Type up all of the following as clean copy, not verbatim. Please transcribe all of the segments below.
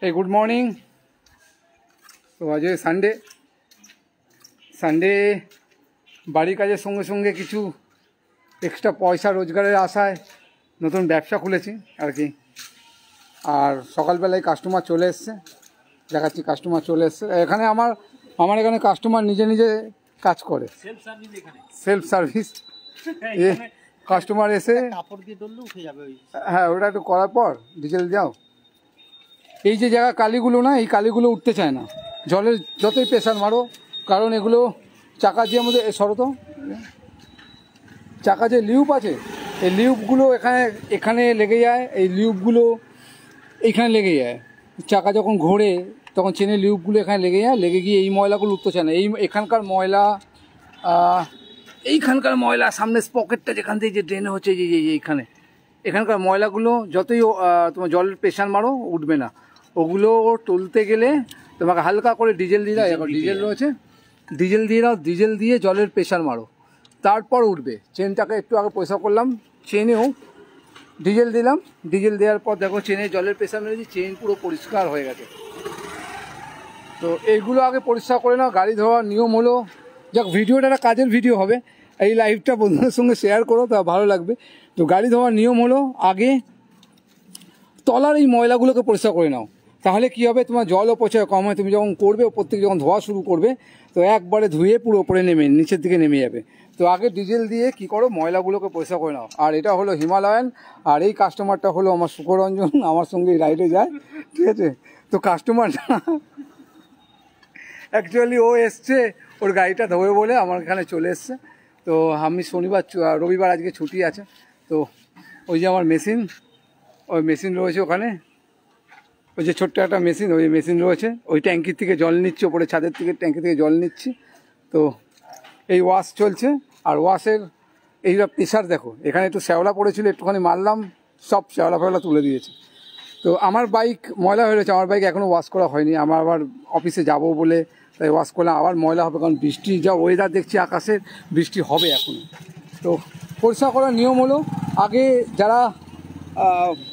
Hey, good morning. তো আজ Sunday বাড়ির কাজের সঙ্গে সঙ্গে কিছু এক্সট্রা পয়সা রোজগারের আশায় নতুন ব্যবসা খুলেছি আর কি। আর সকালবেলায় কাস্টমার চলে এসছে, দেখাচ্ছি কাস্টমার চলে এসছে। এখানে আমার এখানে কাস্টমার নিজে নিজে কাজ করে, সেলফ সার্ভিস। কাস্টমার এসে হ্যাঁ ওটা একটু করার পর ডিজেল যাও। এই যে জায়গা কালিগুলো না, এই কালিগুলো উঠতে চায় না, জলের যতই প্রেশার মারো, কারণ এগুলো চাকা যে আমাদের শরত চাকা যে লিউপ আছে, এই লিউপগুলো এখানে লেগে যায়, এই লিউপগুলো এইখানে লেগে যায়। চাকা যখন ঘোরে তখন চেনের লিউপগুলো এখানে লেগে যায়, লেগে গিয়ে এই ময়লাগুলো উঠতে চায় না। এখানকার ময়লা সামনের পকেটটা যেখান থেকে যে ড্রেন হচ্ছে যে এখানকার ময়লাগুলো যতই তোমার জলের প্রেশার মারো উঠবে না। ওগুলো তুলতে গেলে তোমাকে হালকা করে ডিজেল দিয়ে দাও, এখন ডিজেল রয়েছে, ডিজেল দিয়ে দাও, ডিজেল দিয়ে জলের প্রেশার মারো, তারপর উঠবে। চেনটাকে একটু আগে পয়সা করলাম, চেনেও ডিজেল দিলাম, ডিজেল দেওয়ার পর দেখো চেনে জলের প্রেশার মেরেছি, চেন পুরো পরিষ্কার হয়ে গেছে। তো এইগুলো আগে পরিষ্কার করে নাও। গাড়ি ধোয়ার নিয়ম হলো, যাক ভিডিওটা একটা কাজের ভিডিও হবে, এই লাইভটা বন্ধুদের সঙ্গে শেয়ার করো, তা ভালো লাগবে। তো গাড়ি ধোয়ার নিয়ম হলো আগে তলার এই ময়লাগুলোকে পরিষ্কার করে নাও, তাহলে কী হবে, তোমার জল অপচয় কম হয়। তুমি যখন করবে ওপর থেকে যখন ধোয়া শুরু করবে তো একবারে ধুয়ে পুরো ওপরে নিচের দিকে নেমে যাবে। তো আগে ডিজেল দিয়ে কি করো, ময়লাগুলোকে পরিষ্কার করে নাও। আর এটা হলো হিমালয়ান, আর এই কাস্টমারটা হলো আমার সুখরঞ্জন, আমার সঙ্গে রাইডে যায়, ঠিক আছে। তো কাস্টমারটা অ্যাকচুয়ালি ও এসছে, ওর গাড়িটা ধোবে বলে আমার এখানে চলে এসছে। তো আমি রবিবার আজকে ছুটি আছে। তো ওই যে আমার ওই মেশিন রয়েছে ওখানে, ওই যে ছোট্ট একটা মেশিন, ওই মেশিন রয়েছে, ওই ট্যাঙ্কির থেকে জল নিচ্ছি, ওপরে ছাদের থেকে ট্যাঙ্কি থেকে জল নিচ্ছি। তো এই ওয়াশ চলছে, আর ওয়াশের এইটা প্রেশার দেখো, এখানে একটু শ্যাওলা পড়েছিল, একটুখানি মারলাম, সব শ্যাওলা ফেওলা তুলে দিয়েছে। তো আমার বাইক ময়লা হয়ে রয়েছে, আমার বাইক এখনও ওয়াশ করা হয়নি, আমার আবার অফিসে যাব বলে তাই ওয়াশ করলাম, আবার ময়লা হবে, কারণ বৃষ্টি যা ওয়েদার দেখছি আকাশের, বৃষ্টি হবে এখনও। তো পরিষ্কার করার নিয়ম হলো, আগে যারা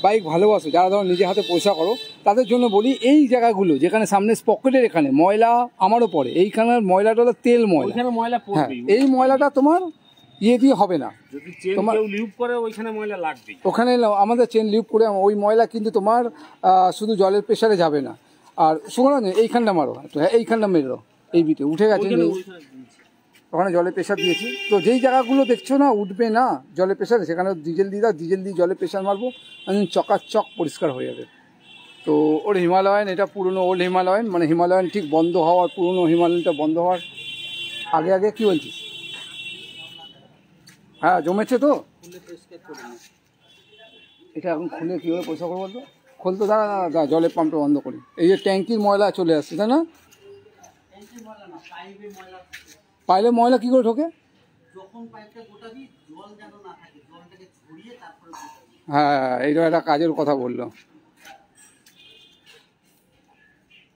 বাইক ভালোবাসো, যারা ধরো নিজে হাতে পয়সা করো, তাদের জন্য বলি, এই জায়গাগুলো যেখানে সামনে পকেটের এখানে ময়লা আমারও পড়ে, এইখানের ময়লাটা হলো তেল ময়লা, হ্যাঁ এই ময়লাটা তোমার দিয়ে হবে না, তোমার ওখানে আমাদের চেন লিউপ করে ওই ময়লা কিন্তু তোমার শুধু জলের প্রেশারে যাবে না। আর শুনো না, এইখানটা মারো একটু, হ্যাঁ এইখানটা মেরো, এই বিটে উঠে গেছে, ওখানে জলের প্রেশার দিয়েছি। তো যেই জায়গাগুলো দেখছো না উঠবে না জলের প্রেশারে, সেখানে ডিজেল দিয়ে দাও, ডিজেল দিয়ে জলের প্রেশার মারবো, চকাচক পরিষ্কার হয়ে যাবে। তো ওর হিমালয়ান, এটা পুরনো ওল্ড হিমালয়ান, মানে হিমালয়ান ঠিক বন্ধ হওয়ার, পুরনো হিমালয়ানটা বন্ধ হওয়ার আগে কি বলছিস? হ্যাঁ জমেছে তো, এটা এখন খুলে কীভাবে পয়সা করবো বলতো, খুলতো, দাঁড়া জলের পাম্পটা বন্ধ করি। এই যে ট্যাঙ্কির ময়লা চলে আসছে, তাই না? পাইলে ময়লা কি করে ঢোকে? হ্যাঁ এইটা একটা কাজের কথা বললো।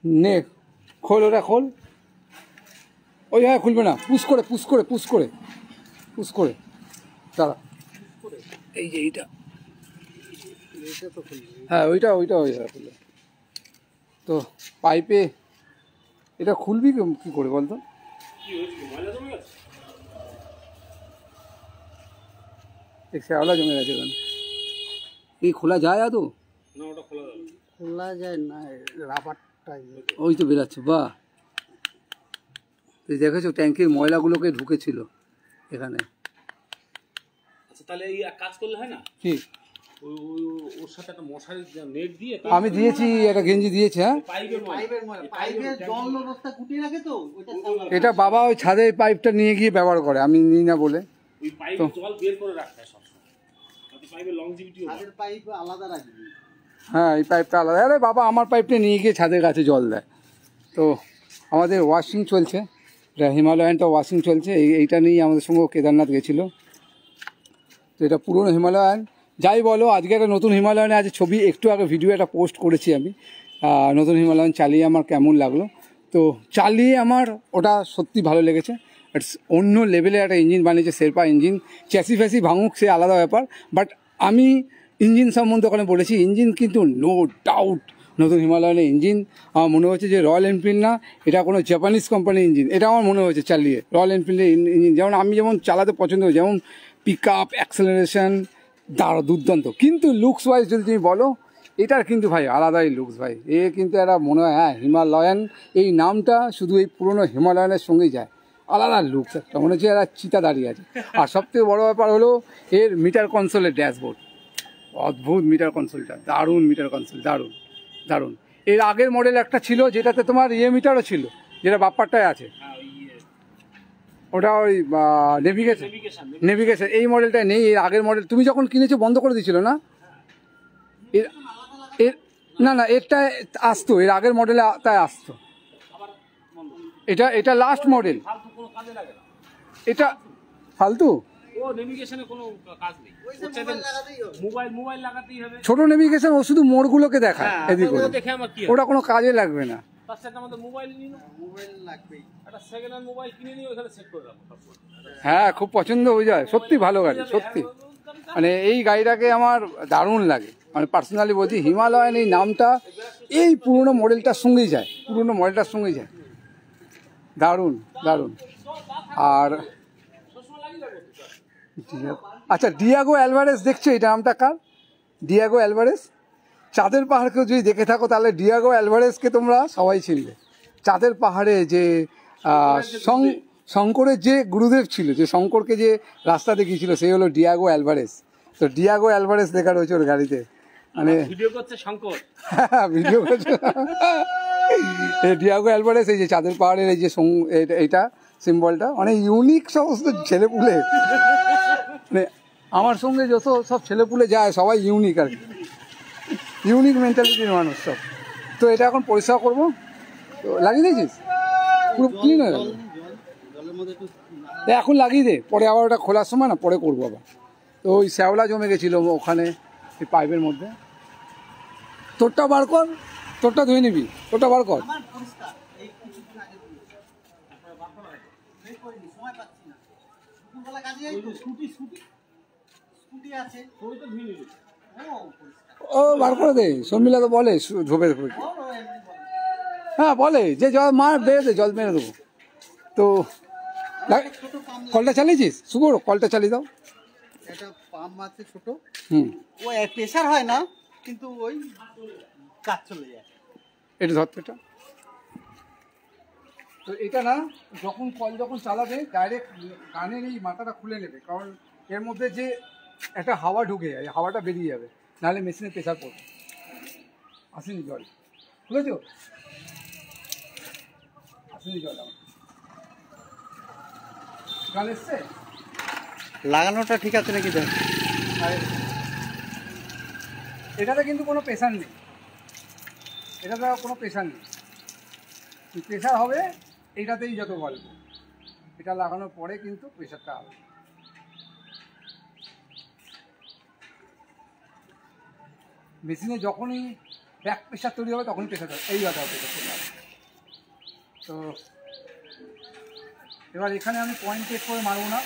নে খোল, ওটা খোল, ওই হ্যাঁ খুলবে না, পুশ করে দাঁড়া, এই যে এইটা, হ্যাঁ ওইটা খুলবে। তো পাইপে এটা খুলবি কি করে বলতো? শ্যাওলা জমে গেছে কেন? এই খোলা যায় আদৌ? খোলা যায় না, রাবারটা ওই তো বেরাচ্ছে। বাহ, তুই দেখেছো ট্যাঙ্কির ময়লাগুলোকে ঢুকেছিল এখানে। আচ্ছা তাহলে এই কাজ করলে হয় না কি? ওর সাথে একটা মশারির নেট দিয়ে আমি দিয়েছি, একটা গেঞ্জি দিয়েছি। হ্যাঁ এটা বাবা ওই ছাদে পাইপটা নিয়ে গিয়ে ব্যবহার করে, আমি নিই না বলে। হ্যাঁ এই পাইপটা আলাদা, আরে বাবা আমার পাইপটা নিয়ে গিয়ে ছাদের কাছে জল দেয়। তো আমাদের ওয়াশিং চলছে, হিমালয়ানটা ওয়াশিং চলছে, এইটা নিয়েই আমাদের সঙ্গে কেদারনাথ গেছিলো। তো এটা পুরনো হিমালয়ান, যাই বলো আজকে একটা নতুন হিমালয়ানে আছে ছবি, একটু আগে ভিডিও একটা পোস্ট করেছি আমি, নতুন হিমালয়ান চালিয়ে আমার কেমন লাগলো। তো চালিয়ে আমার ওটা সত্যি ভালো লেগেছে, অন্য লেভেলে একটা ইঞ্জিন বানিয়েছে, শেরপা ইঞ্জিন, চ্যাসি ফ্যাসি ভাঙুক সে আলাদা ব্যাপার, বাট আমি ইঞ্জিন সম্বন্ধে ওখানে বলেছি, ইঞ্জিন কিন্তু নো ডাউট নতুন হিমালয়ানের ইঞ্জিন আমার মনে হচ্ছে যে রয়্যাল এনফিল্ড না, এটা কোনো জাপানিজ কোম্পানির ইঞ্জিন, এটা আমার মনে হচ্ছে চালিয়ে রয়্যাল এনফিল্ডের ইঞ্জিন। যেমন আমি যেমন চালাতে পছন্দ করি, যেমন পিক আপ, অ্যাক্সেলারেশন দুর্দান্ত, কিন্তু লুকস ওয়াইজ যদি তুমি বলো এটার কিন্তু ভাই আলাদাই লুকস ভাই। এ কিন্তু একটা মনে হয় হ্যাঁ হিমালয়ান, এই নামটা শুধু এই পুরনো হিমালয়ানের সঙ্গেই যায়, আলাদা লুকস একটা, মনে হচ্ছে এরা চিতা দাঁড়িয়ে আছে। আর সবথেকে বড়ো ব্যাপার হলো এর মিটার কনসোলের ড্যাশবোর্ড, অদ্ভুত মিটার কনসোলটা, দারুণ মিটার কনসোল, দারুণ দারুণ। এর আগের মডেল একটা ছিল যেটাতে তোমার মিটারও ছিল, যেটা বাপ্পারটায় আছে, ওটা ওই নেভিগেশন, এই মডেলটায় নেই। এর আগের মডেল তুমি যখন কিনেছো বন্ধ করে দিয়েছিল না, এর এর না এরটা আসতো, এর আগের মডেলে তাই আসতো। এটা লাস্ট মডেল, এটা ফালতু ছোট নেভিগেশন, ও শুধু মোড়গুলোকে দেখায় এদিক, ওটা কোনো কাজে লাগবে না। হ্যাঁ খুব পছন্দ হয়ে যায়, সত্যি ভালো গাড়ি সত্যি। মানে এই গাড়িটাকে আমার দারুণ লাগে, মানে পার্সোনালি বলছি হিমালয়ান এই নামটা এই পুরনো মডেলটার সঙ্গেই যায়, পুরনো মডেলটার সঙ্গেই যায়, দারুণ দারুণ। আর আচ্ছা ডিয়াগো অ্যালভারেজ দেখছো, এটা নামটা কার? Diego Alvarez. চাঁদের পাহাড়কেও যদি দেখে থাকো তাহলে ডিয়াগো অ্যালভারেজকে তোমরা সবাই চিনবে। চাঁদের পাহাড়ে যে শঙ্করের যে গুরুদেব ছিল, যে শঙ্করকে যে রাস্তা দেখিয়েছিল, সেই হলো ডিয়াগো অ্যালভারেজ। তো ডিয়াগো অ্যালভারেজ দেখা রয়েছে ওর গাড়িতে, মানে ভিডিও করছে শঙ্কর, ভিডিও করছে ডিয়াগো অ্যালভারেজ। এই যে চাঁদের পাহাড়ের এই যে এইটা সিম্বলটা অনেক ইউনিক, সমস্ত ছেলেপুলে, মানে আমার সঙ্গে যত সব ছেলেপুলে যায় সবাই ইউনিক আর কি, ইউনিক মেন্টালিটির মানুষ সব। তো এটা এখন পরিষ্কার করবো, তো লাগিয়ে দিয়েছিস পুরো ক্লিন হয়ে গেল, এখন লাগিয়ে দে, পরে আবার ওটা খোলার সময় না পরে করবো আবার। তো ওই শ্যাওলা জমে গেছিলো ওখানে এই পাইপের মধ্যে, তোরটা বার কর, তোরটা ধুয়ে নিবি, তোরটা বার কর। ও বার করে দে, শর্মিলা তো বলে ধোবে, হ্যাঁ বলে যে জল মার বেড়ে দে, জল মেরে দেবো। তো কলটা চালিয়েছিস শুভ, কলটা চালিয়ে দাও। একটা পাম্প আছে ছোট, ও প্রেসার হয় না কিন্তু ওই কাজ চলে যায়। এটা ধরতে, এটা তো এটা না যখন কল যখন চালাবে ডাইরেক্ট কানের এই মাথাটা খুলে নেবে, কারণ এর মধ্যে যে একটা হাওয়া ঢুকে যায়, হাওয়াটা বেরিয়ে যাবে, নাহলে মেশিনে প্রেসার পড়বে। আসেনি জল, বুঝেছ? আসেনি জল, আমার জল এসছে। লাগানোটা ঠিক আছে নাকি দেখ? এটাতে কিন্তু কোনো প্রেসার নেই, এটাতে কোনো প্রেসার নেই, প্রেসার হবে এইটাতেই যত গল্প, এটা লাগানোর পরে কিন্তু প্রেসারটা হবে। মেশিনে যখনই ব্যাক প্রেসার তৈরি হবে তখনই প্রেসার হবে, এই কথা প্রেসার তৈরি হবে। তো এবার এখানে আমি পয়েন্ট টেক করে মারবো না,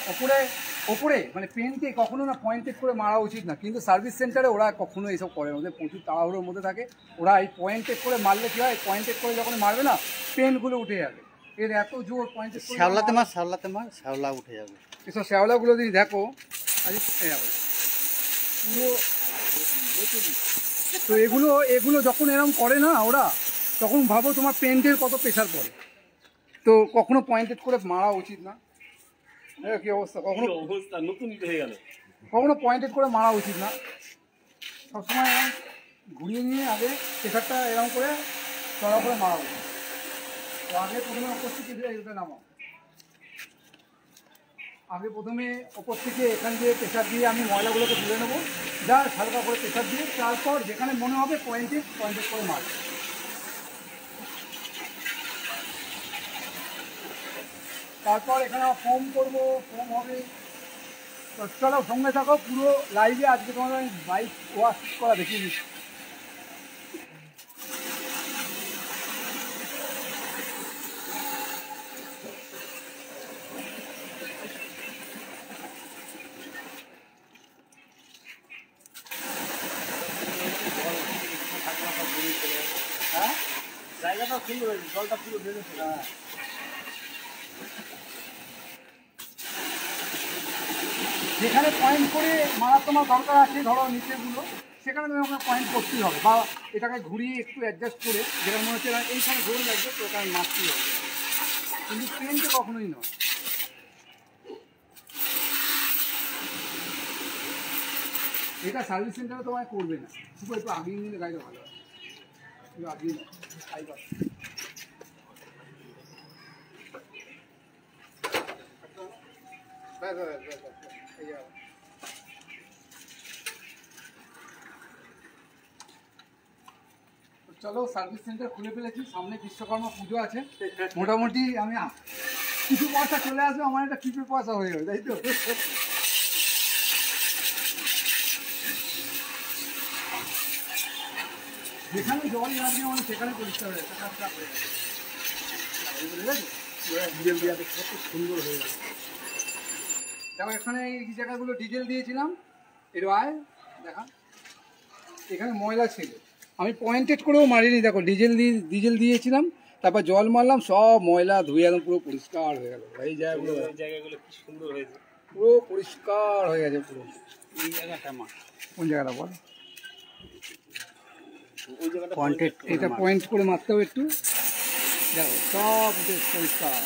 ওপরে মানে পেনকে কখনো না পয়েন্ট টেক করে মারা উচিত না, কিন্তু সার্ভিস সেন্টারে ওরা কখনো এইসব করে, ওদের প্রচুর তাড়াহুড়োর মধ্যে থাকে, ওরা এই পয়েন্ট টেক করে মারলে কী হয়, পয়েন্ট টেক করে যখন মারবে না পেনগুলো উঠে যাবে, এর এত জোর পয়েন্ট টেক করে শ্যাওলা উঠে যাবে। এসব শ্যাওলাগুলো যদি দেখো আজ যাবে পুরো। তো এগুলো যখন এরকম করে না ওরা, তখন ভাবো তোমার পেন্টের কত প্রেশার পড়ে। তো কখনো পয়েন্টেড করে মারা উচিত না, কি অবস্থা, কখনো পয়েন্টেড করে মারা উচিত না, সবসময় ঘুরিয়ে নিয়ে আগে প্রেশারটা এরকম করে চড়া করে মারা উচিত। তো আগে প্রথমে ওপর থেকে এটা নামাও, আগে প্রথমে ওপর থেকে এখান দিয়ে প্রেশার দিয়ে আমি ময়লাগুলোকে তুলে নেবো, যা হালকা করে প্রেশার দিয়ে, তারপর যেখানে মনে হবে পয়েন্টেড করে মারবো। তারপর এখানে ফোম করবো, ফোম হবে। চলো সঙ্গে থাকো পুরো লাইভে, আজকে তোমাদের আমি বাইক ওয়াশ করা দেখিয়ে দিচ্ছি। হ্যাঁ জায়গাটা সুন্দর হয়েছে, জলটা পুরো বেরোচ্ছে। হ্যাঁ যেখানে পয়েন্ট করে মারার তোমার দরকার আছে, ধরো নিচেগুলো, সেখানে তুমি ওখানে পয়েন্ট করতেই হবে, বা এটাকে ঘুরিয়ে একটু অ্যাডজাস্ট করে, যেখানে মনে হচ্ছে এইখানে জোর লাগবে তো ওখানে মারতেই হবে, কিন্তু ট্রেনকে কখনোই নয়। এটা সার্ভিস সেন্টারে তোমায় করবে না, শুধু একটু আগিয়ে নিলে গাড়িটা ভালো হয়, একটু আগিয়ে নাও, ফাইবার। চলো সার্ভিস সেন্টার খুলে ফেলেছি, সামনে বিশ্বকর্মা পুজো আছে, মোটামুটি আমি কিছু পয়সা চলে আসবে, আমার একটা কিছু পয়সা হয়ে যাবে, তাই তো? যেখানে জল লাগবে মানে সেখানে পরিষ্কার হয়ে যাবে, ডিজেল দেওয়াতে কত সুন্দর হয়ে যাবে। দেখো এখানে এই জায়গাগুলো ডিজেল দিয়েছিলাম, এর আয় দেখা এখানে ময়লা ছিল, আমি পয়েন্টেড করেও মারিনি, দেখো ডিজেল দিয়েছিলাম, তারপর জল মারলাম, সব ময়লা ধুয়ে একদম পুরো পরিষ্কার হয়ে গেল। এই জায়গাগুলো কি সুন্দর হয়েছে, পুরো পরিষ্কার হয়ে গেছে পুরো। এই জায়গাটা মা কোন জায়গাটা বল, ওই জায়গাটা পয়েন্টেড, এটা পয়েন্ট করে মারতে হবে একটু, দেখো সব পরিষ্কার,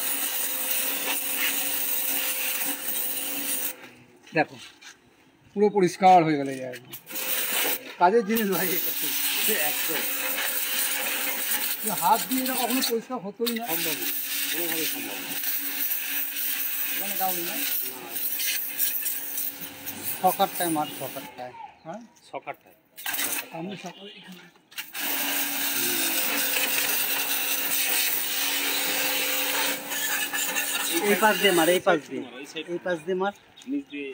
দেখো পুরো পরিষ্কার হয়ে গেল। এই জায়গা কাজের জিনিস লাগে একদম, হাত দিয়ে এটা কখনো পরিষ্কার হতোই না, সম্ভব কোনোভাবে সম্ভব না। এখানে যাওনি না সকালটায় মাঠ, সকালটায়, হ্যাঁ সকালটায় আমি সকালে এখানে এই পাশ দিয়ে মার, এই পাশ দিয়ে, এই পাশ দিয়ে মার, নিচ দিয়ে।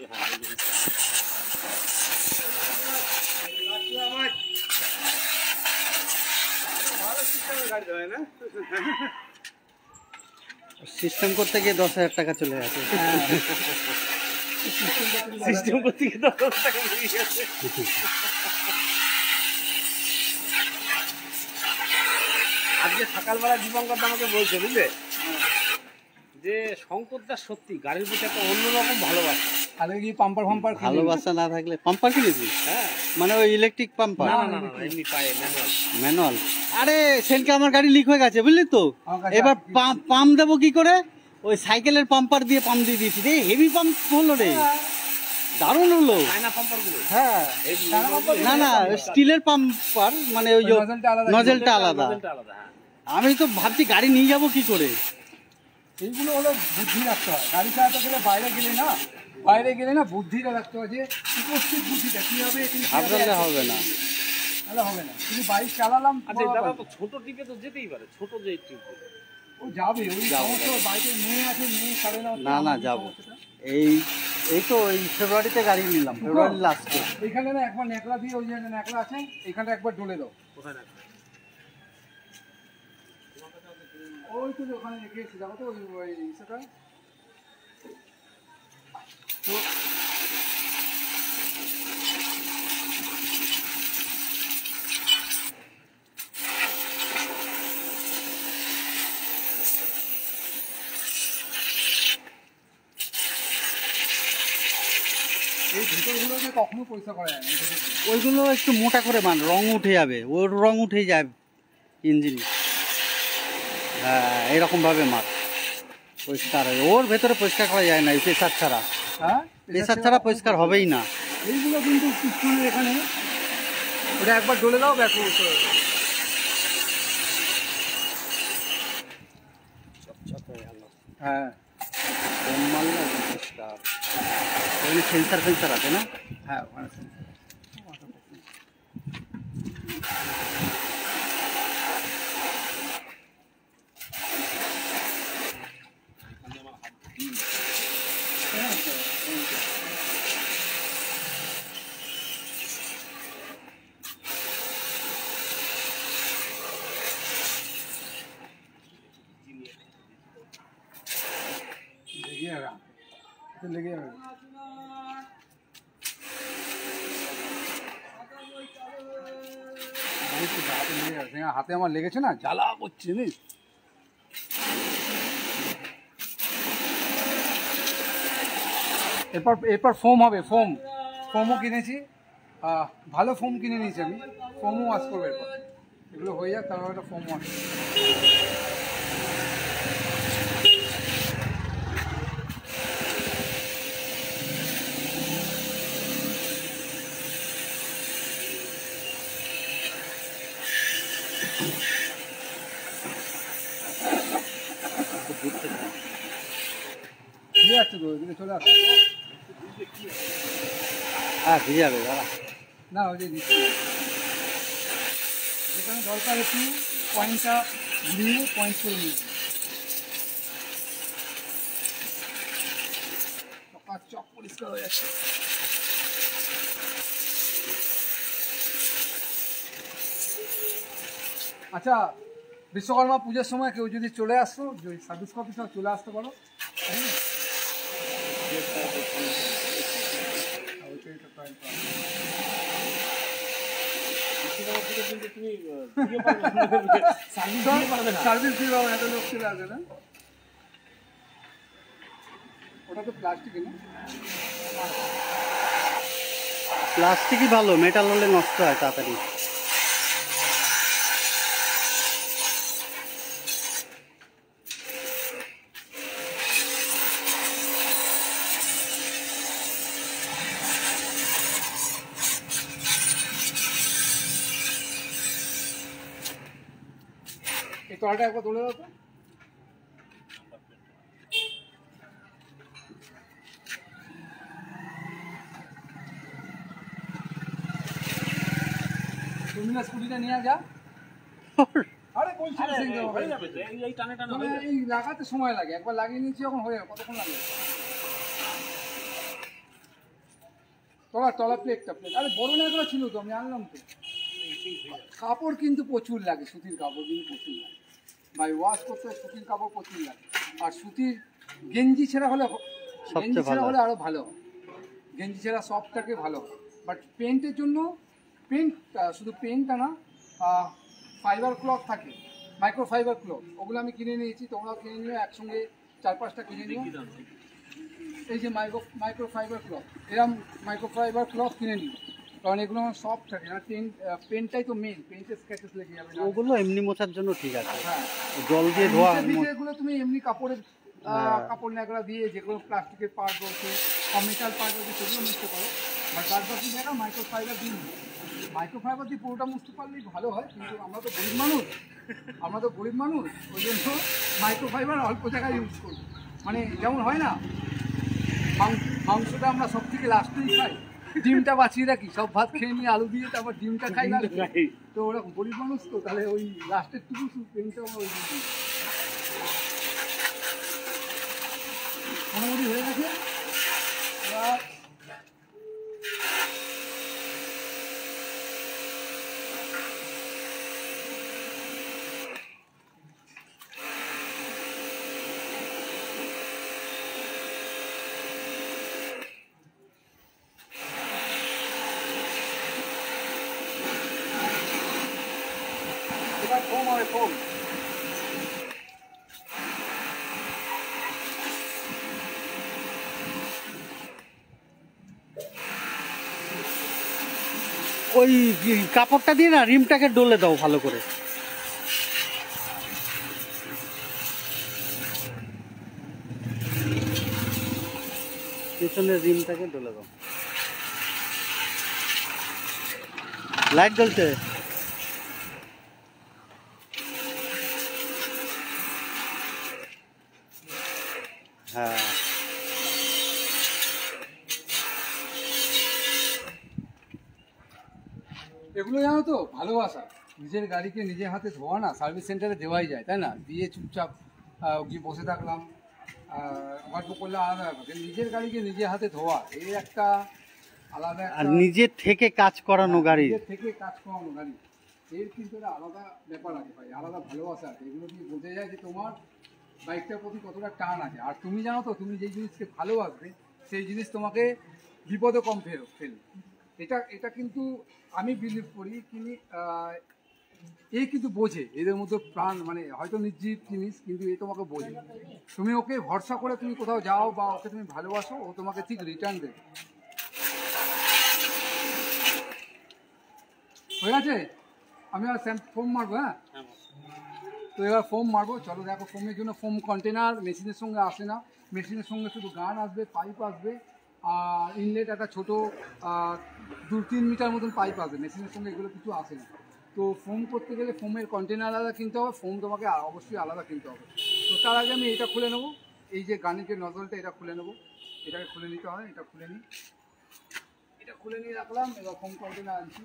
সিস্টেম করতে গিয়ে 10,000 টাকা চলে গেছে, সিস্টেম করতে গিয়ে 10,000 টাকা চলে গেছে। আজকে সকালবেলা দীপঙ্কর আমাকে বলছে, বুঝলে, যে শঙ্করদা সত্যি গাড়ির প্রতি একটা অন্যরকম ভালোবাসা। আগে কি পাম্পার ভালোবাসা না থাকলে পাম্পার কিনেছি? হ্যাঁ, মানে ওই ইলেকট্রিক পাম্পার? না না না, এমনি পায়ে ম্যানুয়াল। আরে সেদিনকে আমার গাড়ি লিক হয়ে গেছে, বুঝলি তো, এবার পাম্প দেবো কি করে, ওই সাইকেলের পাম্পার দিয়ে পাম্প দিয়ে দিয়েছি রে, হেভি পাম্প হলো রে, দারুণ হলো। হ্যাঁ না না, স্টিলের পাম্পার, মানে ওই নজেলটা আলাদা। আমি তো ভাবছি গাড়ি নিয়ে যাবো কি করে। এইগুলো হলো বুদ্ধি রাখতে হয়, গাড়ি চালাতে গেলে বাইরে গেলে না বুদ্ধিটা রাখতে হয়, যে উপস্থিত বুদ্ধিটা কি হবে, ভাবলে হবে না, তাহলে হবে না। কিন্তু বাইক চালালাম, ছোট টিপে তো যেতেই পারে, ছোট যে টিপ ও যাবে, ওই সমস্ত বাইকের মেয়ে আছে, মেয়ে ছাড়ে না না যাবো। এই তো এই ফেব্রুয়ারিতে গাড়ি নিলাম, ফেব্রুয়ারি লাস্টে। এইখানে না একবার ন্যাকড়া দিয়ে, ওই যে ন্যাকড়া আছে এইখানটা একবার ডলে দাও। কোথায় ন্যাকড়া? ওই তো ওখানে রেখে এসেছি, দেখো তো ওই সেটা তো। এই ভিতরগুলোকে কখনো পরিষ্কার করা যায় না, ওইগুলো একটু মোটা করে মান, রং উঠে যাবে, ওর রং উঠে যায় ইঞ্জিন। হ্যাঁ এরকম ভাবে মার পরিষ্কার হয়, ওর ভেতরে পরিষ্কার করা যায় না, প্রেসার ছাড়া। হ্যাঁ প্রেসার ছাড়া পরিষ্কার হবেই না। এইগুলো কিন্তু পিছনে এখানে ওটা একবার ডলে দাও, ব্যাক হ্যাঁ মারলে পরিষ্কার। ওখানে সেন্সার আছে না? হ্যাঁ ওখানে লেগে যাবে। হাতে আমার লেগেছে না, জ্বালা করছে জানিস। এরপর ফোম হবে, ফোমও কিনেছি, ভালো ফোম কিনে নিয়েছি আমি, ফোমও ওয়াশ করবো এরপর। এগুলো হয়ে যাক তারপর একটা ফোম ওয়াশ। ঠিক আছে তো ওইদিকে চলে আসো। হ্যাঁ ভিজে যাবে দাদা। না ওই যে দিচ্ছি, যেখানে দরকার একটু পয়েন্টটা ঘুরিয়ে পয়েন্ট করে নিয়েছি। চক পরিষ্কার হয়ে যাচ্ছে। আচ্ছা, বিশ্বকর্মা পুজোর সময় কেউ যদি চলে আসতো, সার্ভিস কপি সব চলে আসতে পারো। সার্ভিস দিয়ে পাবো, এত লোক চলে আসবে না। ওটা তো প্লাস্টিকের না? প্লাস্টিকই ভালো, মেটাল হলে নষ্ট হয় তাড়াতাড়ি। এই তলাটা একবার তুলে দাও তো। তুমি না স্কুটিটা নিয়ে যা। আরে বলছি এই লাগাতে সময় লাগে, একবার লাগিয়ে নিচ্ছি যখন হয়ে যাবে। কতক্ষণ লাগে? তলা প্লেটটা আরে বড় না এগুলো ছিল তো, আমি আনলাম তো। কাপড় কিন্তু প্রচুর লাগে, সুতির কাপড় কিন্তু প্রচুর লাগে ভাই, ওয়াশ করতে সুতির কাপড় প্রচুর লাগে। আর সুতির গেঞ্জি ছেঁড়া হলে, গেঞ্জি ছেঁড়া হলে আরও ভালো হয়, গেঞ্জি ছেঁড়া সফটটাকে ভালো হয়। বাট পেন্টের জন্য, পেন্ট শুধু পেন্টটা না, ফাইবার ক্লথ থাকে, মাইক্রো ফাইবার ক্লথ, ওগুলো আমি কিনে নিয়েছি, তোমরাও কিনে নিও, একসঙ্গে 4-5টা কিনে নিও। এই যে মাইক্রো ফাইবার ক্লথ, এরকম মাইক্রো ফাইবার ক্লথ কিনে নিও, কারণ এগুলো সফট থাকে না। পেন্টটাই তো মেন, পেন্টের স্ক্র্যাচেস লেগে যাবে। ওগুলো এমনি মোছার জন্য ঠিক আছে, হ্যাঁ জল দিয়ে ধোয়া। এগুলো তুমি এমনি কাপড়ের কাপড় ন্যাকড়া দিয়ে, যেগুলো প্লাস্টিকের পার্ট রয়েছে, মেটাল পার্ট রয়েছে, সেগুলো মুছতে পারো। বাট বাদ বাকি জায়গা মাইক্রো ফাইবার দিন, মাইক্রো ফাইবার দিয়ে পুরোটা মুছতে পারলেই ভালো হয়। কিন্তু আমরা তো গরিব মানুষ, ওই জন্য মাইক্রো ফাইবার অল্প জায়গায় ইউজ করি। মানে যেমন হয় না, মাংসটা আমরা সব থেকে লাস্টেই খাই, ডিমটা বাঁচিয়ে রাখি, সব ভাত খেয়ে নিয়ে আলু দিয়ে তারপর ডিমটা খাই না। তো ওরা গরিব মানুষ তো, তাহলে ওই লাস্টের টুকু পেনটা আমরা ওই মোটামুটি হয়ে গেছে। এবার ফোম হবে, ফোম। ওই কাপড়টা দিয়ে না রিমটাকে ডলে দাও ভালো করে। পেছনের রিমটাকে ডলে দাও। লাইট জ্বলছে। হ্যাঁ এগুলো জানো তো ভালোবাসা, নিজের গাড়িকে নিজের হাতে ধোয়া না, সার্ভিস সেন্টারে দেওয়াই যায়, তাই না? দিয়ে চুপচাপ গিয়ে বসে থাকলাম, গল্প করলে আলাদা ব্যাপার, নিজের গাড়িকে নিজের হাতে ধোয়া এই একটা আলাদা। আর নিজের থেকে কাজ করানো গাড়ি, নিজের থেকে কাজ করানো গাড়ি, এর কিন্তু একটা আলাদা ব্যাপার আছে ভাই, আলাদা ভালোবাসা আছে। এগুলো দিয়ে বোঝা যায় যে তোমার বাইকটার প্রতি কতটা টান আছে। আর তুমি জানো তো, তুমি যেই জিনিসকে ভালোবাসবে সেই জিনিস তোমাকে বিপদে কম ফেলবে। এটা কিন্তু আমি বিলিভ করি, এ কিন্তু বোঝে, এদের মধ্যে প্রাণ, মানে হয়তো নির্জীব জিনিস কিন্তু এ তোমাকে বোঝে। তুমি ওকে ভরসা করে তুমি কোথাও যাও বা ওকে তুমি ভালোবাসো, ও তোমাকে ঠিক রিটার্ন দেবে। হয়ে গেছে, আমি আর ফোম মারবো। হ্যাঁ, তো এবার ফোম মারবো। চলো দেখো, ফোমের জন্য ফোম কন্টেনার মেশিনের সঙ্গে আসে না, মেশিনের সঙ্গে শুধু গান আসবে, পাইপ আসবে, আর ইনলেট একটা ছোটো 2-3 মিটার মতন পাইপ আসবে, মেশিনের সঙ্গে এগুলো কিছু আসে না। তো ফোম করতে গেলে ফোমের কন্টেনার আলাদা কিনতে হবে, ফোম তোমাকে অবশ্যই আলাদা কিনতে হবে। তো তার আগে আমি এটা খুলে নেবো, এই যে গানের যে নজলটা এটা খুলে নেবো, এটাকে খুলে নিতে হয়। এটা খুলে নিই, এটা খুলে নিয়ে রাখলাম। এবার ফোম কন্টেনার আনছি।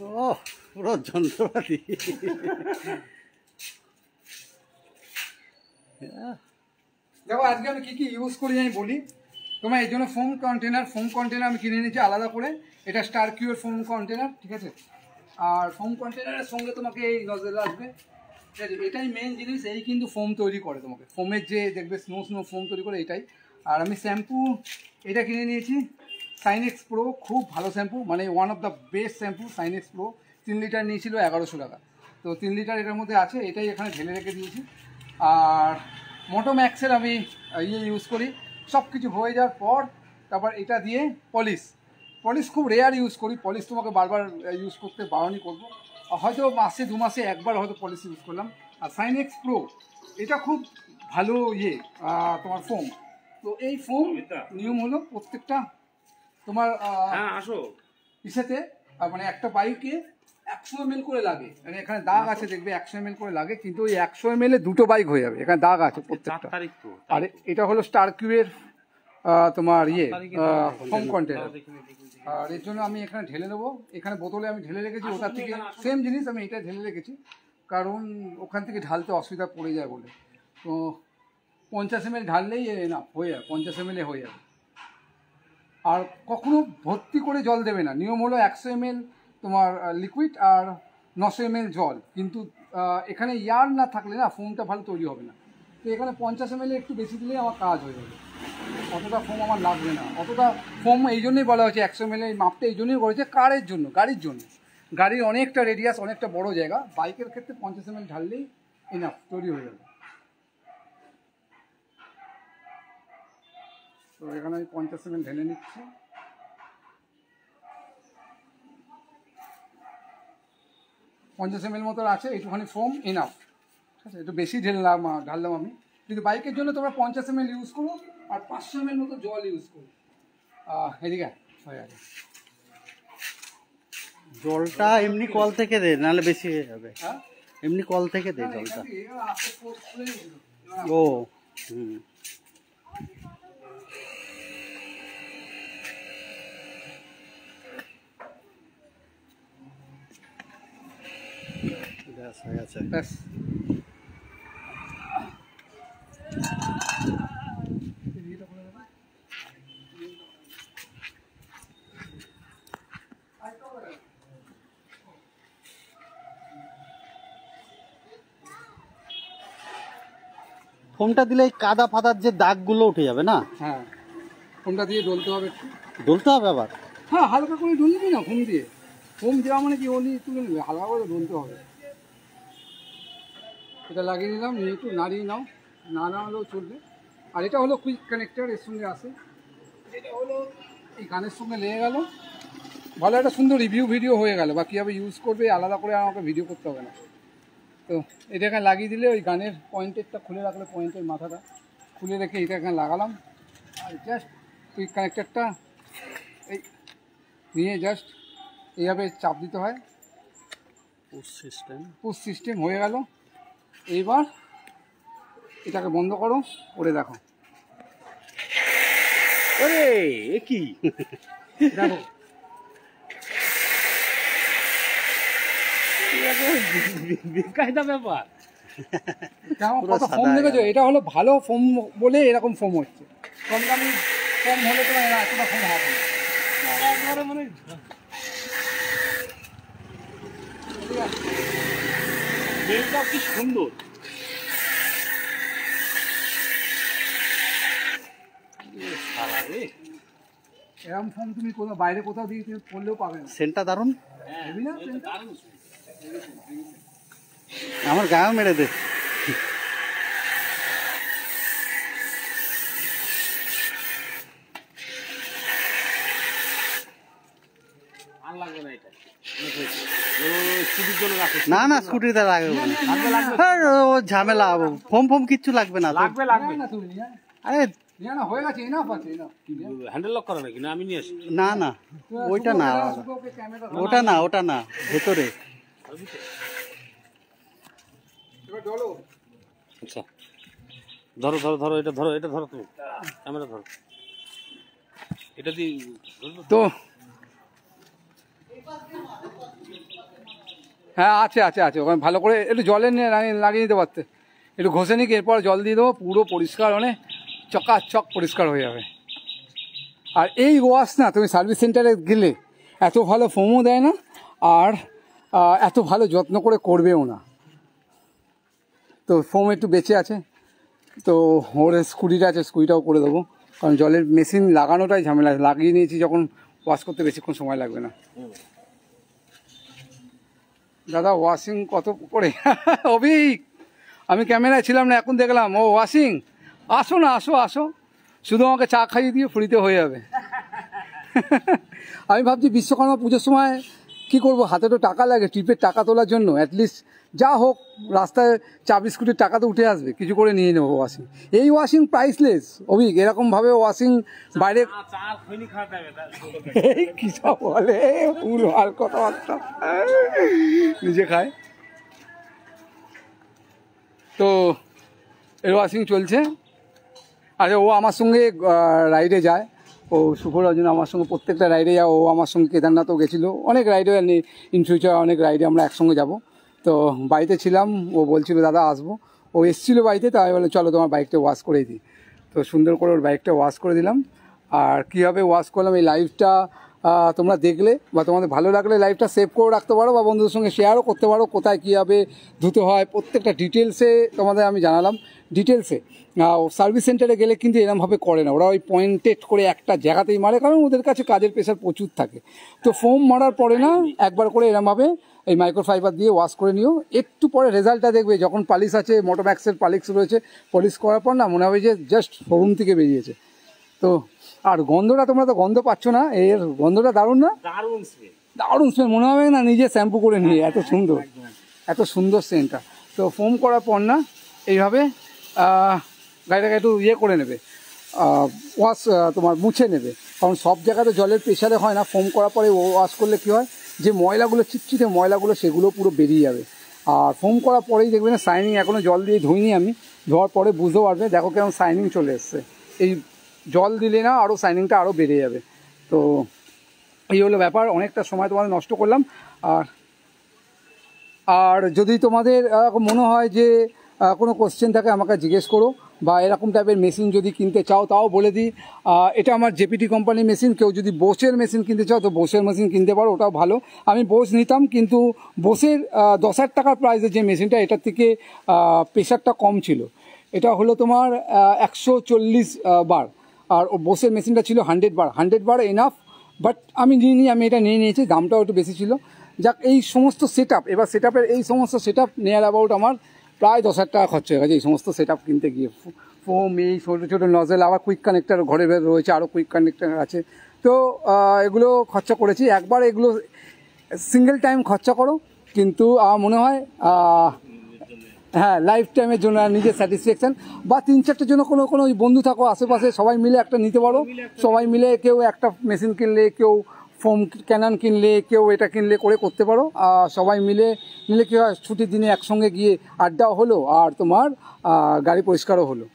ও পুরো যন্ত্রপাতি। দেখো আজকে আমি কী কী ইউজ করি আমি বলি তোমার। এই জন্য ফোম কন্টেনার আমি কিনে নিয়েছি আলাদা করে। এটা স্টার কিউর ফোম কন্টেনার, ঠিক আছে। আর ফোম কন্টেনারের সঙ্গে তোমাকে এই নজল আসবে, ঠিক আছে। এটাই মেন জিনিস, এই কিন্তু ফোম তৈরি করে তোমাকে, ফোমের যে দেখবে স্নো ফোম তৈরি করে এটাই। আর আমি শ্যাম্পু এটা কিনে নিয়েছি সাইনেক্স প্রো, খুব ভালো শ্যাম্পু, মানে one of the best shampoo সাইনেক্স প্রো। 3 লিটার নিয়েছিল 1100 টাকা, তো 3 লিটার এটার মধ্যে আছে, এটাই এখানে ঢেলে রেখে দিয়েছি। আর মোটোম্যাক্সের আমি ইউজ করি। সব কিছু হয়ে যাওয়ার পর তারপর এটা দিয়ে পলিশ খুব রেয়ার ইউজ করি, পলিশ তোমাকে বারবার ইউজ করতে বারণই করবো, হয়তো মাসে 2 মাসে একবার হয়তো পলিশ ইউজ করলাম। আর সাইনেক্স প্রো এটা খুব ভালো তোমার ফোম। তো এই ফোম নিয়ম হলো প্রত্যেকটা তোমার ইসেতে, মানে একটা বাইকে 100 ml করে লাগে, মানে এখানে দাগ আছে দেখবে 100 ml করে লাগে, কিন্তু ওই 100 ml এ 2টো বাইক হয়ে যাবে, এখানে দাগ আছে প্রত্যেকটা। আর এটা হলো স্টার কিউয়ের তোমার ফোম কন্টেনার। আর এর জন্য আমি এখানে ঢেলে নেবো, এখানে বোতলে আমি ঢেলে রেখেছি, ওটার থেকে সেম জিনিস আমি এটা ঢেলে রেখেছি, কারণ ওখান থেকে ঢালতে অসুবিধা পড়ে যায় বলে। তো 50 ml ঢাললেই না হয়ে যাবে, 50 ml হয়ে যাবে। আর কখনো ভর্তি করে জল দেবে না, নিয়ম হলো 100 ml তোমার লিকুইড আর 900 ml জল, কিন্তু এখানে ইয়ার না থাকলে না ফোমটা ভালো তৈরি হবে না। তো এখানে 50 ml একটু বেশি দিলেই আমার কাজ হয়ে যাবে, অতটা ফোম আমার লাগবে না। অতটা ফোম এই জন্যই বলা হয়েছে 100 ml এই মাপটা এই জন্যই করেছে কারের জন্য, গাড়ির জন্য। গাড়ির অনেকটা রেডিয়াস, অনেকটা বড় জায়গা, বাইকের ক্ষেত্রে 50 ml ঢাললেই এনাফ, তৈরি হয়ে যাবে। তো এখানে আমি 50 ml ঢেলে নিচ্ছি। পঞ্চাশ ml মতো আছে, একটুখানি ফোম এনাফ, ঠিক আছে। একটু বেশি ঢাললাম আমি, কিন্তু বাইকের জন্য তোমরা 50 ml ইউজ করো আর 500 ml মতো জল ইউজ করো। এদিকে হয়ে গেছে। জলটা এমনি কল থেকে দে, নাহলে বেশি হয়ে যাবে। হ্যাঁ, এমনি কল থেকে দে জলটা। ও হুম, ব্যাস হয়ে গেছে। ব্যাস। ফোমটা দিলে এই কাদা ফাদার যে দাগগুলো উঠে যাবে না? হ্যাঁ, ফোমটা দিয়ে ডলতে হবে একটু। ডলতে হবে আবার? হ্যাঁ, হালকা করে ডলবি না, ফোম দিয়ে। ফোম দেওয়া মানে কি ওলি তুলে নেবে, হালকা করে ডলতে হবে। এটা লাগিয়ে নিলাম, নিয়ে একটু নাড়িয়ে নাও, না নাড়লেও চলবে। আর এটা হলো কুইক কানেক্টর, এর সঙ্গে আসে, এটা হলো এই গানের সঙ্গে লেগে গেল, ভালো একটা সুন্দর রিভিউ ভিডিও হয়ে গেল। বা কীভাবে ইউজ করবে আলাদা করে আমাকে ভিডিও করতে হবে না। তো এটা এখানে লাগিয়ে দিলে ওই গানের পয়েন্টেরটা খুলে রাখলে, পয়েন্টের মাথাটা খুলে রেখে এটা এখানে লাগালাম। আর জাস্ট কুইক কানেক্টরটা এই নিয়ে জাস্ট এইভাবে চাপ দিতে হয়, পুশ সিস্টেম হয়ে গেল। এইবার এটাকে বন্ধ করো, করে দেখো। আরে এ কি দেখো বেকায়দা ব্যাপার। কত ফোম দেখেছো? এটা হলো ভালো ফোম বলে এরকম ফোম হচ্ছে, কম দামি ফোম হলে তো এতটা ফোম হবে না। মানে মেলটাও কি সুন্দর। এরকম ফোম তুমি কোথাও বাইরে কোথাও দিয়ে করলেও পাবে না। সেন্টটা দারুণ, হেভি না? আমার গায়েও মেরে দে। আর লাগবে না এটা, স্কুটির জন্য রাখো। না না, স্কুটিতে লাগবে ও ঝামেলা, ফোম কিচ্ছু লাগবে না। লাগবে লাগবে না তুমি নিয়ে আরে না, হয়ে গেছে, এনাফ আছে, এনাফ। হ্যান্ডেল লক করা নাকি? না আমি নিয়ে আসি। না না, ওইটা না, ওটা না, ওটা না, ভেতরে। এবার চলো। আচ্ছা ধরো ধরো ধরো, এটা ধরো, এটা ধরো, তুমি ক্যামেরা ধরো, এটা দিয়ে তো হ্যাঁ আছে আছে আছে, ওখানে ভালো করে একটু জলে নিয়ে লাগিয়ে নিতে পারতে, একটু ঘষে নিক, এরপর জল দিয়ে দেবো, পুরো পরিষ্কার, মানে চকাচক পরিষ্কার হয়ে যাবে। আর এই ওয়াশ না, তুমি সার্ভিস সেন্টারে গেলে এত ভালো ফোমও দেয় না, আর এত ভালো যত্ন করে করবেও না। তো ফোম একটু বেঁচে আছে, তো ওর স্কুটিটা আছে, স্কুটিটাও করে দেবো, কারণ জলের মেশিন লাগানোটাই ঝামেলা। লাগিয়ে নিয়েছি যখন, ওয়াশ করতে বেশিক্ষণ সময় লাগবে না। দাদা ওয়াশিং কত করে? অভিক, আমি ক্যামেরায় ছিলাম না, এখন দেখলাম ও ওয়াশিং। আসো না, আসো আসো, শুধু আমাকে চা খাইয়ে দিয়ে ফ্রিতে হয়ে যাবে। আমি ভাবছি বিশ্বকর্মা পুজোর সময় কী করবো, হাতে তো টাকা লাগে ট্রিপের টাকা তোলার জন্য, অ্যাটলিস্ট যা হোক রাস্তায় চা বিস্কুটের টাকা তো উঠে আসবে, কিছু করে নিয়ে নেবো ওয়াশিং। এই ওয়াশিং প্রাইসলেস অভিক, এরকমভাবে ওয়াশিং বাইরে কী সব বলে, পুরো আর কথাবার্তা নিজে খায়। তো এর ওয়াশিং চলছে। আরে ও আমার সঙ্গে রাইডে যায়, ও শুভরঞ্জন আমার সঙ্গে প্রত্যেকটা রাইডে যায়, ও আমার সঙ্গে কেদারনাথও গেছিলো, অনেক রাইডে, ইন ফিউচার অনেক রাইডে আমরা একসঙ্গে যাব। তো বাড়িতে ছিলাম, ও বলছিল দাদা আসবো, ও এসেছিলো বাড়িতে, তাই বলে চলো তোমার বাইকটা ওয়াশ করে দিই। তো সুন্দর করে ওর বাইকটা ওয়াশ করে দিলাম। আর কীভাবে ওয়াশ করলাম এই লাইভটা তোমরা দেখলে, বা তোমাদের ভালো লাগলে লাইভটা সেভ করে রাখতে পারো, বা বন্ধুদের সঙ্গে শেয়ারও করতে পারো, কোথায় কীভাবে ধুতে হয় প্রত্যেকটা ডিটেলসে তোমাদের আমি জানালাম, ডিটেলসে। সার্ভিস সেন্টারে গেলে কিন্তু এরমভাবে করে না, ওরা ওই পয়েন্টেড করে একটা জায়গাতেই মারে, কারণ ওদের কাছে কাজের প্রেশার প্রচুর থাকে। তো ফোম মারার পরে না, একবার করে এরমভাবে এই মাইক্রোফাইবার দিয়ে ওয়াশ করে নিও, একটু পরে রেজাল্টটা দেখবে, যখন পালিশ আছে, মোটোম্যাক্সের পালিশ রয়েছে, পলিশ করার পর না মনে হবে যে জাস্ট শোরুম থেকে বেরিয়েছে। তো আর গন্ধটা, তোমরা তো গন্ধ পাচ্ছ না, এর গন্ধটা দারুণ না? দারুণ স্মেল, মনে হবে না নিজে শ্যাম্পু করে নিয়ে, এত সুন্দর, এত সুন্দর সেন্টটা। তো ফোম করার পর না এইভাবে গাড়িটাকে একটু করে নেবে, ওয়াশ তোমার মুছে নেবে, কারণ সব জায়গাতে জলের প্রেশারে হয় না। ফোম করার পরে ওয়াশ করলে কী হয়, যে ময়লাগুলো, চিটচিটে ময়লাগুলো, সেগুলো পুরো বেরিয়ে যাবে। আর ফোম করার পরেই দেখবে না শাইনিং, এখনও জল দিয়ে ধুইনি আমি, ধোয়ার পরে বুঝতে পারবে, দেখো কেমন শাইনিং চলে এসছে। এই জল দিলে না আরও শাইনিংটা আরও বেড়ে যাবে। তো এই হলো ব্যাপার, অনেকটা সময় তোমাদের নষ্ট করলাম। আর যদি তোমাদের মনে হয় যে কোনো কোশ্চেন থাকে আমাকে জিজ্ঞেস করো, বা এরকম টাইপের মেশিন যদি কিনতে চাও তাও বলে দিই। এটা আমার জেপিটি কোম্পানির মেশিন, কেউ যদি বোসের মেশিন কিনতে চাও তো বোসের মেশিন কিনতে পারো, ওটাও ভালো। আমি বোস নিতাম, কিন্তু বোসের 10,000 টাকার প্রাইসে যে মেশিনটা, এটার থেকে প্রেশারটা কম ছিল। এটা হলো তোমার 140 বার, আর বোসের মেশিনটা ছিল 100 বার। 100 বার এনাফ, বাট আমি নিইনি, আমি এটা নিয়ে নিয়েছি, দামটাও একটু বেশি ছিল। যাক, এই সমস্ত সেট আপ, এবার সেট আপের এই সমস্ত সেট আপ নিয়ার অ্যাবাউট আমার প্রায় 10,000 টাকা খরচা হয়ে গেছে এই সমস্ত সেট আপ কিনতে গিয়ে। ফোম, এই ছোটো ছোটো নজেল, আবার কুইক কানেক্টার ঘরে রয়েছে, আরও কুইক কানেক্টার আছে। তো এগুলো খরচা করেছি, একবার এগুলো সিঙ্গেল টাইম খরচা করো, কিন্তু আমার মনে হয় হ্যাঁ লাইফ টাইমের জন্য, নিজের স্যাটিসফ্যাকশান, বা 3-4টের জন্য কোনো বন্ধু থাকো আশেপাশে, সবাই মিলে একটা নিতে পারো। সবাই মিলে কেউ একটা মেশিন কিনলে, কেউ ফোম ক্যানন কিনলে, কেউ এটা কিনলে করে করতে পারো। সবাই মিলে নিলে কী হয়, ছুটির দিনে একসঙ্গে গিয়ে আড্ডাও হলো, আর তোমার গাড়ি পরিষ্কারও হলো।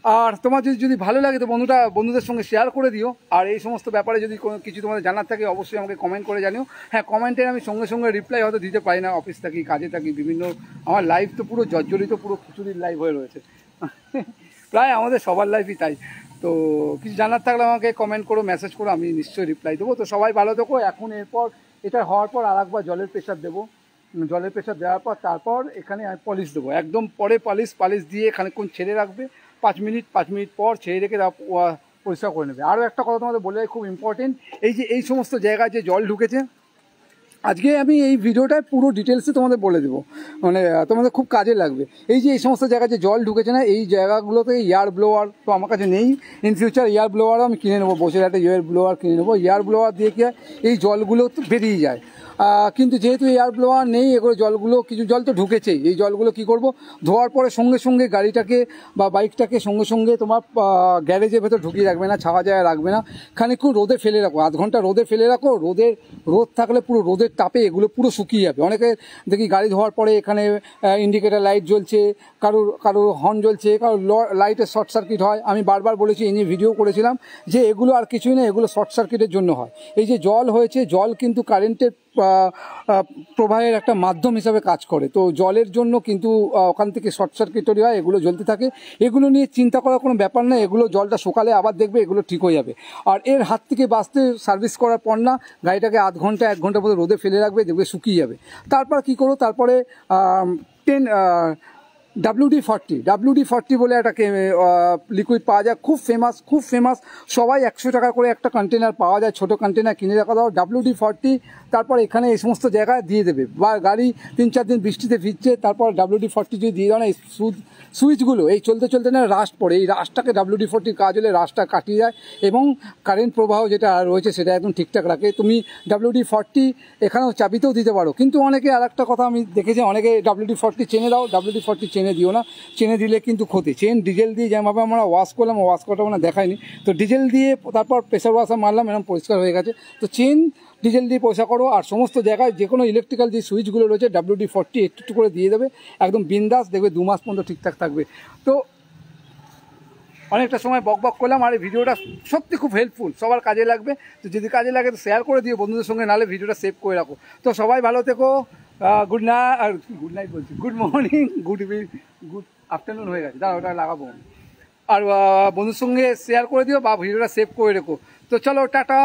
আর তোমার যদি ভালো লাগে তো বন্ধুদের সঙ্গে শেয়ার করে দিও। আর এই সমস্ত ব্যাপারে যদি কোনো কিছু তোমাদের জানার থাকে অবশ্যই আমাকে কমেন্ট করে জানিও। হ্যাঁ, কমেন্টের আমি সঙ্গে সঙ্গে রিপ্লাই হয়তো দিতে পারি না, অফিস থাকি, কাজে থাকি, বিভিন্ন আমার লাইফ তো পুরো জর্জরিত, পুরো খিচুড়ির লাইফ হয়ে রয়েছে প্রায় আমাদের সবার লাইফই তাই। তো কিছু জানার থাকলে আমাকে কমেন্ট করো, মেসেজ করো, আমি নিশ্চয়ই রিপ্লাই দেবো। তো সবাই ভালো থেকো। এখন এরপর এটা হওয়ার পর আর একবার জলের প্রেশার দেবো। জলের প্রেশার দেওয়ার পর তারপর এখানে আমি পলিশ দেবো, একদম পরে পালিশ দিয়ে খানিকক্ষণ ছেড়ে রাখবে, 5 মিনিট পর ছেড়ে রেখে পরিষ্কার করে নেবে। আরও একটা কথা তোমাদের বলে খুব ইম্পর্টেন্ট, এই সমস্ত জায়গায় যে জল ঢুকেছে, আজকে আমি এই ভিডিওটায় পুরো ডিটেলসে তোমাদের বলে দেবো, মানে তোমাদের খুব কাজে লাগবে। এই সমস্ত জায়গায় যে জল ঢুকেছে না, এই জায়গাগুলোতে এয়ার ব্লোয়ার তো আমার কাছে নেই, ইন ফিউচার এয়ার ব্লোয়ারও আমি কিনে নেবো, বসে একটা এয়ার ব্লোয়ার কিনে নেবো। এয়ার ব্লোয়ার দিয়ে কি হয়, এই জলগুলো তো বেরিয়ে যায়। কিন্তু যেহেতু এয়ার ব্লোয়ার নেই, এগুলো জলগুলো কিছু জল তো ঢুকেছেই, এই জলগুলো কি করব, ধোয়ার পরে সঙ্গে সঙ্গে গাড়িটাকে বা বাইকটাকে সঙ্গে সঙ্গে তোমার গ্যারেজের ভেতর ঢুকিয়ে রাখবে না, ছাওয়া জায়গায় রাখবে না, খানিকক্ষণ রোদে ফেলে রাখো, আধ ঘন্টা রোদে ফেলে রাখো। রোদ থাকলে পুরো রোদের তাপে এগুলো পুরো শুকিয়ে যাবে। অনেকে দেখি গাড়ি ধোয়ার পরে এখানে ইন্ডিকেটার লাইট জ্বলছে, কারোর হর্ন জ্বলছে, কারোর লাইটের শর্ট সার্কিট হয়। আমি বারবার বলেছি, এই নিয়ে ভিডিও করেছিলাম যে এগুলো আর কিছুই না, এগুলো শর্ট সার্কিটের জন্য হয়। এই যে জল হয়েছে, জল কিন্তু কারেন্টের প্রবাহের একটা মাধ্যম হিসাবে কাজ করে। তো জলের জন্য কিন্তু ওখান থেকে শর্ট সার্কিট তৈরি হয়, এগুলো জ্বলতে থাকে। এগুলো নিয়ে চিন্তা করার কোনো ব্যাপার না, এগুলো জলটা শুকালে আবার দেখবে এগুলো ঠিক হয়ে যাবে। আর এর হাত থেকে বাঁচতে সার্ভিস করার পর না, গাড়িটাকে আধ ঘন্টা 1 ঘন্টা মতো রোদে ফেলে রাখবে, দেখবে শুকিয়ে যাবে। তারপর কি করো, তারপরে WD-40 বলে একটা লিকুইড পাওয়া যায়, খুব ফেমাস। সবাই 100 টাকা করে একটা কন্টেনার পাওয়া যায়, ছোটো কন্টেনার কিনে রাখা দাও, WD-40। তারপর এখানে এই সমস্ত জায়গায় দিয়ে দেবে, বা গাড়ি 3-4 দিন বৃষ্টিতে ভিজছে, তারপর WD-40 যদি দিয়ে দাও না, এই সুইচগুলো এই চলতে না রাস্ট পড়ে, এই রাস্টটাকে WD-40 কাজ হলে রাস্টটা কাটিয়ে যায় এবং কারেন্ট প্রবাহ যেটা রয়েছে সেটা একদম ঠিকঠাক রাখে। তুমি WD-40 এখানেও চাবিতেও দিতে পারো। কিন্তু অনেকে আর একটা কথা আমি দেখেছি, অনেকে WD-40 চেনে দাও, WD-40 চেনে দিও না, চেনে দিলে কিন্তু ক্ষতি। চেন ডিজেল দিয়ে যেভাবে আমরা ওয়াশ করলাম, ওয়াশ করাটা মানে দেখায়নি, তো ডিজেল দিয়ে তারপর প্রেসার ওয়াশার মারলাম, এরকম পরিষ্কার হয়ে গেছে। তো চেন ডিজেল দিয়ে পয়সা করো। আর সমস্ত জায়গায় যে কোনো ইলেকট্রিক্যাল যে সুইচগুলো রয়েছে WD-40 একটু করে দিয়ে দেবে, একদম বিন্দাস, দেখবে 2 মাস পর্যন্ত ঠিকঠাক থাকবে। তো অনেকটা সময় বক করলাম, আর এই ভিডিওটা সত্যি খুব হেল্পফুল, সবার কাজে লাগবে। তো যদি কাজে লাগে তো শেয়ার করে দিও বন্ধুদের সঙ্গে, নাহলে ভিডিওটা সেভ করে রাখো। তো সবাই ভালো থেকো, গুড নাইট বলছি, গুড মর্নিং, গুড আফটারনুন হয়ে গেছে, দাঁড়া ওটা লাগাবো। আর বন্ধুর সঙ্গে শেয়ার করে দিও বা ভিডিওটা সেভ করে রেখো। তো চলো, টাটা।